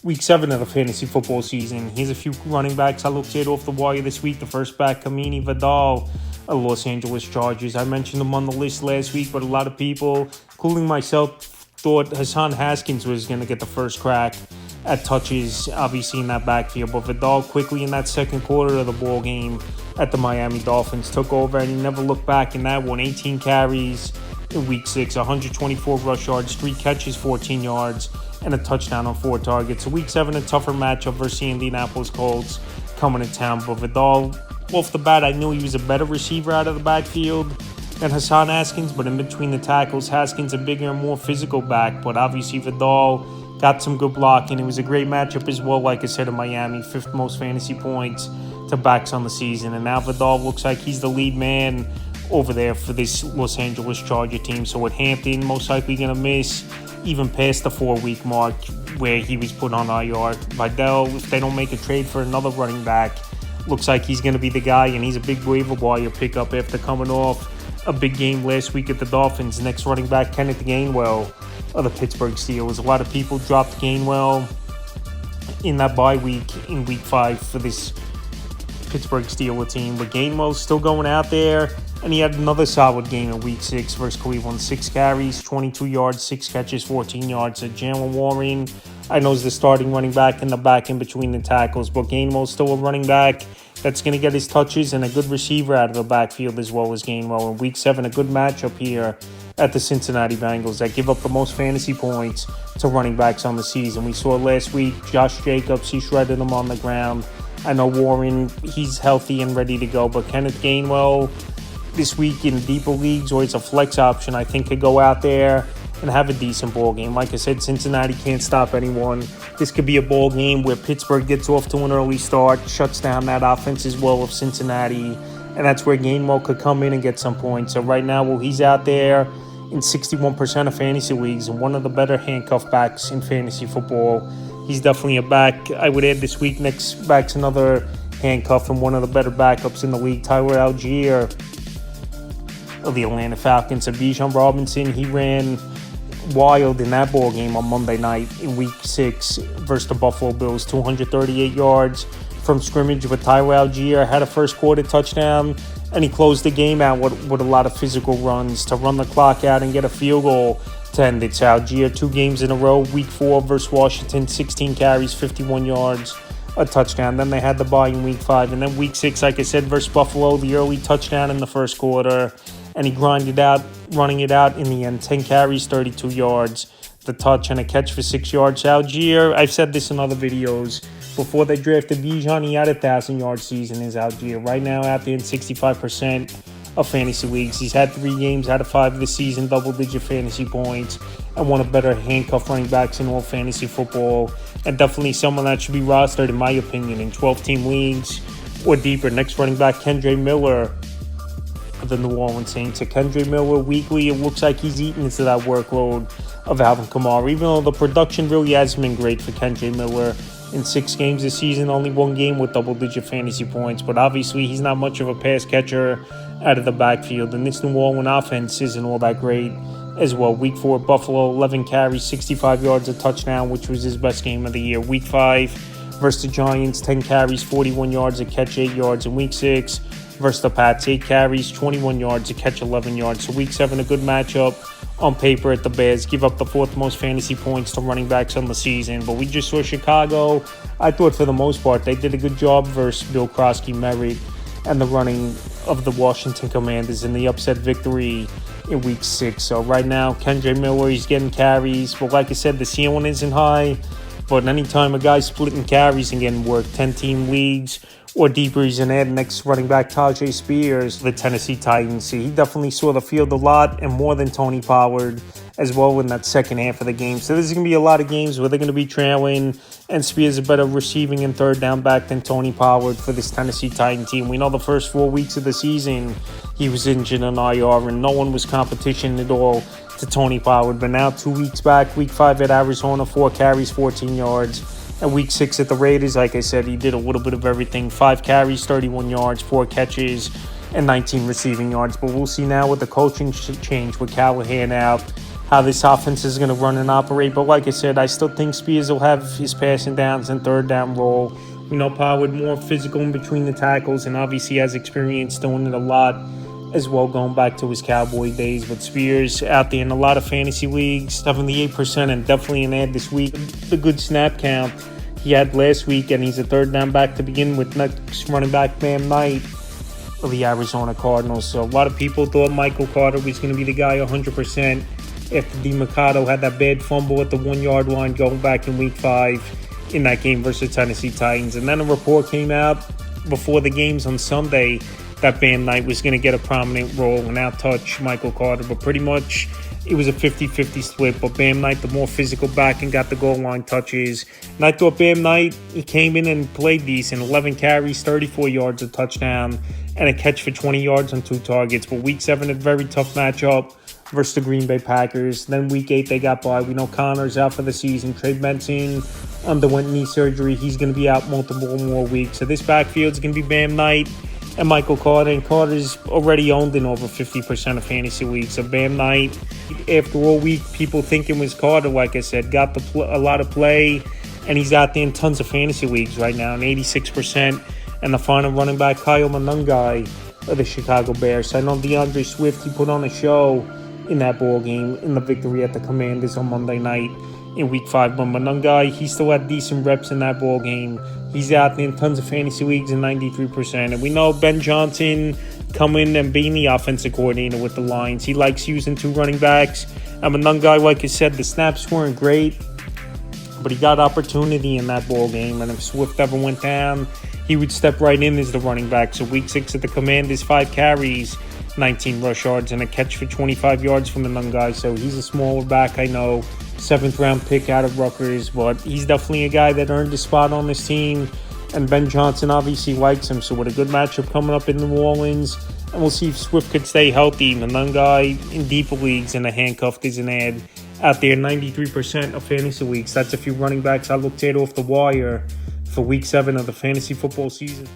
Week 7 of the fantasy football season. Here's a few running backs I looked at off the wire this week. The first back, Kamini Vidal, of Los Angeles Chargers. I mentioned him on the list last week, but a lot of people, including myself, thought Hassan Haskins was going to get the first crack at touches, obviously, in that backfield. But Vidal quickly in that second quarter of the ball game at the Miami Dolphins took over, and he never looked back in that one. 18 carries in Week 6, 124 rush yards, 3 catches, 14 yards, and a touchdown on 4 targets. So Week 7, a tougher matchup versus the Indianapolis Colts coming to town. But Vidal, off the bat, I knew he was a better receiver out of the backfield than Hassan Haskins, but in between the tackles, Haskins a bigger and more physical back. But obviously Vidal got some good blocking. It was a great matchup as well, like I said, in Miami. 5th most fantasy points to backs on the season. And now Vidal looks like he's the lead man over there for this Los Angeles Charger team. So with Hampton most likely going to miss even past the 4-week mark where he was put on IR, Vidal, if they don't make a trade for another running back, looks like he's going to be the guy, and he's a big waiver wire pickup after coming off a big game last week at the Dolphins. Next running back, Kenneth Gainwell of the Pittsburgh Steelers. A lot of people dropped Gainwell in that bye week in Week 5 for this Pittsburgh Steelers team, but Gainwell's still going out there, and he had another solid game in Week 6 versus Cleveland. 6 carries, 22 yards, 6 catches, 14 yards. So Jalen Warren, I know, is the starting running back in the back in between the tackles, but Gainwell's still a running back that's going to get his touches, and a good receiver out of the backfield as well as Gainwell. In Week 7, a good matchup here at the Cincinnati Bengals that give up the most fantasy points to running backs on the season. We saw last week Josh Jacobs, he shredded him on the ground. I know Warren, he's healthy and ready to go, but Kenneth Gainwell this week in deeper leagues, or it's a flex option, I think could go out there and have a decent ball game. Like I said, Cincinnati can't stop anyone. This could be a ball game where Pittsburgh gets off to an early start, shuts down that offense as well of Cincinnati, and that's where Gainwell could come in and get some points. So right now, well, he's out there in 61% of fantasy leagues and one of the better handcuff backs in fantasy football. He's definitely a back I would add this week. Next back's another handcuff and one of the better backups in the league, Tyler Algier of the Atlanta Falcons. And Bijan Robinson, he ran wild in that ball game on Monday night in Week 6 versus the Buffalo Bills. 238 yards from scrimmage with Tyler Algier. Had a first quarter touchdown, and he closed the game out with a lot of physical runs to run the clock out and get a field goal to end it. Algier 2 games in a row. Week 4 versus Washington, 16 carries, 51 yards, a touchdown. Then they had the bye in Week 5. And then Week 6, like I said, versus Buffalo, the early touchdown in the first quarter. And he grinded out, running it out in the end. 10 carries, 32 yards, the touch, and a catch for 6 yards. Algier, I've said this in other videos, before they drafted Bijan, he had a 1,000-yard season as Algier. Right now, out there in 65% of fantasy leagues. He's had 3 games out of 5 this season, double-digit fantasy points, and one of the better handcuff running backs in all fantasy football. And definitely someone that should be rostered, in my opinion, in 12-team leagues or deeper. Next running back, Kendre Miller of the New Orleans Saints. So Kendre Miller weekly, it looks like he's eating into that workload of Alvin Kamara. Even though the production really hasn't been great for Kendre Miller in 6 games this season, only 1 game with double-digit fantasy points. But obviously, he's not much of a pass catcher out of the backfield. And this New Orleans offense isn't all that great as well. Week 4, Buffalo, 11 carries, 65 yards, a touchdown, which was his best game of the year. Week 5 versus the Giants, 10 carries, 41 yards, a catch, 8 yards. In Week 6 versus the Pats, 8 carries, 21 yards, a catch, 11 yards. So Week 7, a good matchup on paper at the Bears. Give up the 4th most fantasy points to running backs on the season. But we just saw Chicago. I thought for the most part they did a good job versus Bill Krosky, Merritt, and the running of the Washington Commanders in the upset victory in Week 6. So right now, Kendre Miller, he's getting carries. But like I said, the ceiling isn't high. But anytime a guy's splitting carries and getting work, 10-team leagues or deeper, he's an add. Next running back, Tajay Spears, the Tennessee Titans. He definitely saw the field a lot and more than Tony Pollard as well in that second half of the game. So there's going to be a lot of games where they're going to be trailing, and Spears is a better receiving and third down back than Tony Pollard for this Tennessee Titan team. We know the first 4 weeks of the season he was injured on IR, and no one was competition at all to Tony Pollard. But now 2 weeks back, Week 5 at Arizona, 4 carries, 14 yards. And Week 6 at the Raiders, like I said, he did a little bit of everything. 5 carries, 31 yards, 4 catches, and 19 receiving yards. But we'll see now with the coaching change with Callahan out, how this offense is going to run and operate. But like I said, I still think Spears will have his passing downs and third down role. Pollard more physical in between the tackles, and obviously has experience doing it a lot as well, going back to his Cowboy days. But Spears out there in a lot of fantasy leagues, 78%, and definitely an ad this week. The good snap count he had last week, and he's a third down back to begin with. Next running back, Bam Knight of the Arizona Cardinals. So a lot of people thought Michael Carter was going to be the guy 100% after DeMarcado had that bad fumble at the 1 yard line going back in week 5 in that game versus Tennessee Titans. And then a report came out before the games on Sunday that Bam Knight was going to get a prominent role and out-touch Michael Carter. But pretty much it was a 50-50 split. But Bam Knight, the more physical back, and got the goal line touches. And I thought Bam Knight, he came in and played decent. 11 carries, 34 yards, a touchdown, and a catch for 20 yards on 2 targets. But week 7, a very tough matchup versus the Green Bay Packers. Then week 8, they got by. We know Connor's out for the season. Trey Benson underwent knee surgery. He's going to be out multiple more weeks. So this backfield's going to be Bam Knight and Michael Carter. And Carter's already owned in over 50% of fantasy leagues. So Bam Knight, after all week, people thinking was Carter, like I said, got a lot of play. And he's out there in tons of fantasy leagues right now, and 86%. And the final running back, Kyle Monangai of the Chicago Bears. So I know DeAndre Swift, he put on a show in that ball game in the victory at the Commanders on Monday night in week 5. But Monangai, he still had decent reps in that ball game. He's out there in tons of fantasy leagues in 93%. And we know Ben Johnson coming and being the offensive coordinator with the Lions. He likes using 2 running backs. And Monangai, like I said, the snaps weren't great, but he got opportunity in that ball game. And if Swift ever went down, he would step right in as the running back. So week 6 at the Commanders, 5 carries, 19 rush yards, and a catch for 25 yards from the Monangai. So he's a smaller back, I know, 7th round pick out of Rutgers, but he's definitely a guy that earned a spot on this team. And Ben Johnson obviously likes him. So with a good matchup coming up in New Orleans, and we'll see if Swift could stay healthy. Monangai in deeper leagues and a handcuffed is an ad out there, 93% of fantasy leagues. That's a few running backs I looked at off the wire for week 7 of the fantasy football season.